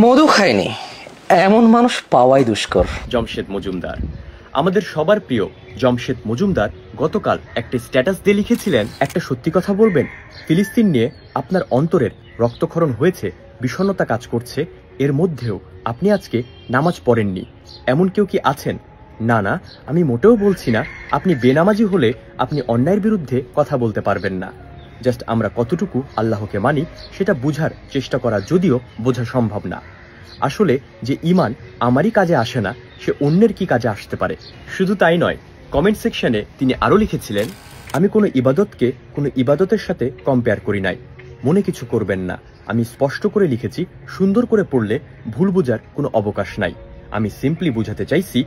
মধু খায়নি এমন মানুষ পাওয়াই দুষ্কর। জমশেদ মজুমদার, আমাদের সবার প্রিয় জমশেদ মজুমদার গতকাল একটা স্ট্যাটাস দিয়ে লিখেছিলেন, একটা সত্যি কথা বলবেন, ফিলিস্তিন নিয়ে আপনার অন্তরের রক্তক্ষরণ হয়েছে, বিষণ্ণতা কাজ করছে, এর মধ্যেও আপনি আজকে নামাজ পড়েননি, এমন কেউ কি আছেন? না না, আমি মোটেও বলছি না আপনি বেনামাজি হলে আপনি অন্যায়ের বিরুদ্ধে কথা বলতে পারবেন না। জাস্ট আমরা কতটুকু আল্লাহকে মানি সেটা বুঝার চেষ্টা করা, যদিও বোঝা সম্ভব না। আসলে যে ইমান আমারই কাজে আসে না, সে অন্যের কি কাজে আসতে পারে। শুধু তাই নয়, কমেন্ট সেকশনে তিনি আরও লিখেছিলেন, আমি কোনো ইবাদতকে কোনো ইবাদতের সাথে কম্পেয়ার করি নাই, মনে কিছু করবেন না। আমি স্পষ্ট করে লিখেছি, সুন্দর করে পড়লে ভুল বোঝার কোনো অবকাশ নাই। আমি সিম্পলি বুঝাতে চাইছি,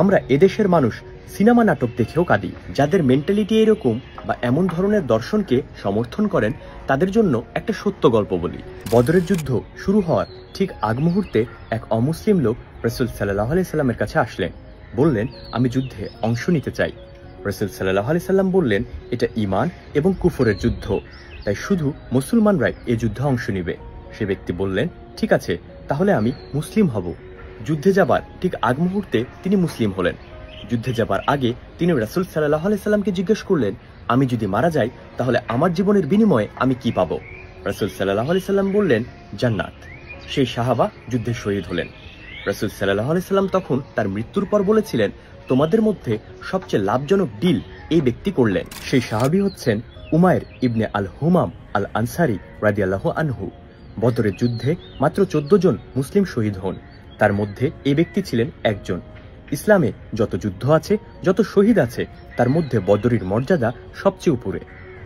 আমরা এদেশের মানুষ সিনেমা নাটক দেখেও কাঁদি। যাদের মেন্টালিটি এরকম বা এমন ধরনের দর্শনকে সমর্থন করেন, তাদের জন্য একটা সত্য গল্প বলি। বদরের যুদ্ধ শুরু হওয়ার ঠিক আগ মুহূর্তে এক অমুসলিম লোক রাসূল সাল্লাল্লাহু আলাইহি সাল্লামের কাছে আসলেন, বললেন, আমি যুদ্ধে অংশ নিতে চাই। রাসূল সাল্লাল্লাহু আলাইহি সাল্লাম বললেন, এটা ঈমান এবং কুফরের যুদ্ধ, তাই শুধু মুসলমানরাই এই যুদ্ধে অংশ নিবে। সে ব্যক্তি বললেন, ঠিক আছে, তাহলে আমি মুসলিম হব। যুদ্ধে যাবার ঠিক আগ মুহূর্তে তিনি মুসলিম হলেন। যুদ্ধে যাবার আগে তিনি রাসূল সাল্লাল্লাহু আলাইহি সাল্লামকে জিজ্ঞেস করলেন, আমি যদি মারা যাই তাহলে আমার জীবনের বিনিময়ে আমি কি পাবো? রাসূল সাল্লাল্লাহু আলাইহি সাল্লাম বললেন, জান্নাত। সেই সাহাবা যুদ্ধে শহীদ হলেন। রাসূল সাল্লাল্লাহু আলাইহি সাল্লাম তখন তার মৃত্যুর পর বলেছিলেন, তোমাদের মধ্যে সবচেয়ে লাভজনক ডিল এই ব্যক্তি করলেন। সেই সাহাবী হচ্ছেন উমাইর ইবনে আল হুমাম আল আনসারী রাদিয়াল্লাহু আনহু। বদরের যুদ্ধে মাত্র 14 জন মুসলিম শহীদ হন, তার মধ্যে এই ব্যক্তি ছিলেন একজন। ইসলামে যত যুদ্ধ আছে, যত শহীদ আছে, তার মধ্যে বদরের মর্যাদা সবচেয়ে উপরে।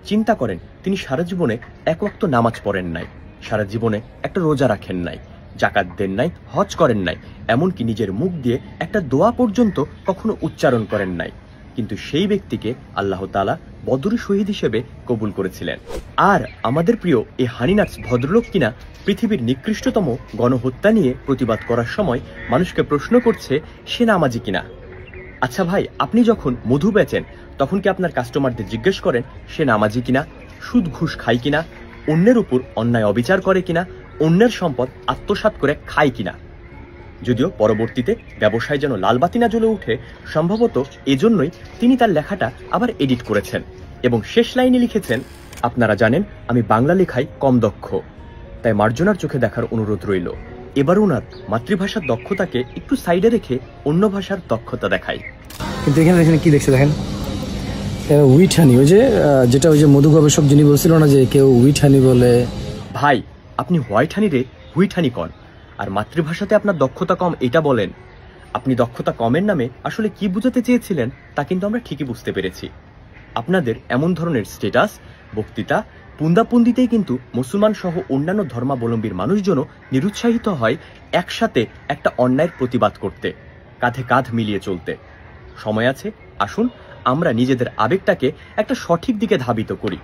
চিন্তা করেন, তিনি সারা জীবনে এক ওয়াক্ত নামাজ পড়েন নাই, সারা জীবনে একটা রোজা রাখেন নাই, জাকাত দেন নাই, হজ করেন নাই, এমনকি নিজের মুখ দিয়ে একটা দোয়া পর্যন্ত কখনো উচ্চারণ করেন নাই, কিন্তু সেই ব্যক্তিকে আল্লাহ তাআলা বদরি শহীদ হিসেবে কবুল করেছিলেন। আর আমাদের প্রিয় এই হানিনাটস ভদ্রলোক কিনা পৃথিবীর নিকৃষ্টতম গণহত্যা নিয়ে প্রতিবাদ করার সময় মানুষকে প্রশ্ন করছে সে নামাজি কিনা। আচ্ছা ভাই, আপনি যখন মধু বেচেন তখন কি আপনার কাস্টমারদের জিজ্ঞেস করেন সে নামাজি কিনা, সুদ ঘুষ খায় কিনা, অন্যের উপর অন্যায় অবিচার করে কিনা, অন্যের সম্পদ আত্মসাৎ করে খায় কিনা? যদিও পরবর্তীতে ব্যবসায় যেন লালবাতি না জ্বলে উঠে, সম্ভবত এজন্যই তিনি তার লেখাটা আবার এডিট করেছেন এবং শেষ লাইনে লিখেছেন, আপনারা জানেন আমি বাংলা লেখায় কম দক্ষ, তাই মার্জনার চোখে দেখার অনুরোধ রইল। এবার ওনার মাতৃভাষার দক্ষতাকে একটু সাইডে রেখে অন্য ভাষার দক্ষতা দেখায়। কিন্তু এখানে কি দেখছে দেখেন, উইট হানি, যেটা মধু গবেষক যিনি বলছিল না যে কেউ উইট হানি বলে। ভাই, আপনি হোয়াইট হানি রে হুইট হানি কন, আর মাতৃভাষাতে আপনার দক্ষতা কম এটা বলেন। আপনি দক্ষতা কমের নামে আসলে কি বুঝাতে চেয়েছিলেন তা কিন্তু আমরা ঠিকই বুঝতে পেরেছি। আপনাদের এমন ধরনের স্ট্যাটাস, বক্তৃতা, পুন্দাপুন্দিতেই কিন্তু মুসলমান সহ অন্যান্য ধর্মাবলম্বীর মানুষজনও নিরুৎসাহিত হয় একসাথে একটা অন্যায়ের প্রতিবাদ করতে, কাঁধে কাঁধ মিলিয়ে চলতে। সময় আছে, আসুন আমরা নিজেদের আবেগটাকে একটা সঠিক দিকে ধাবিত করি।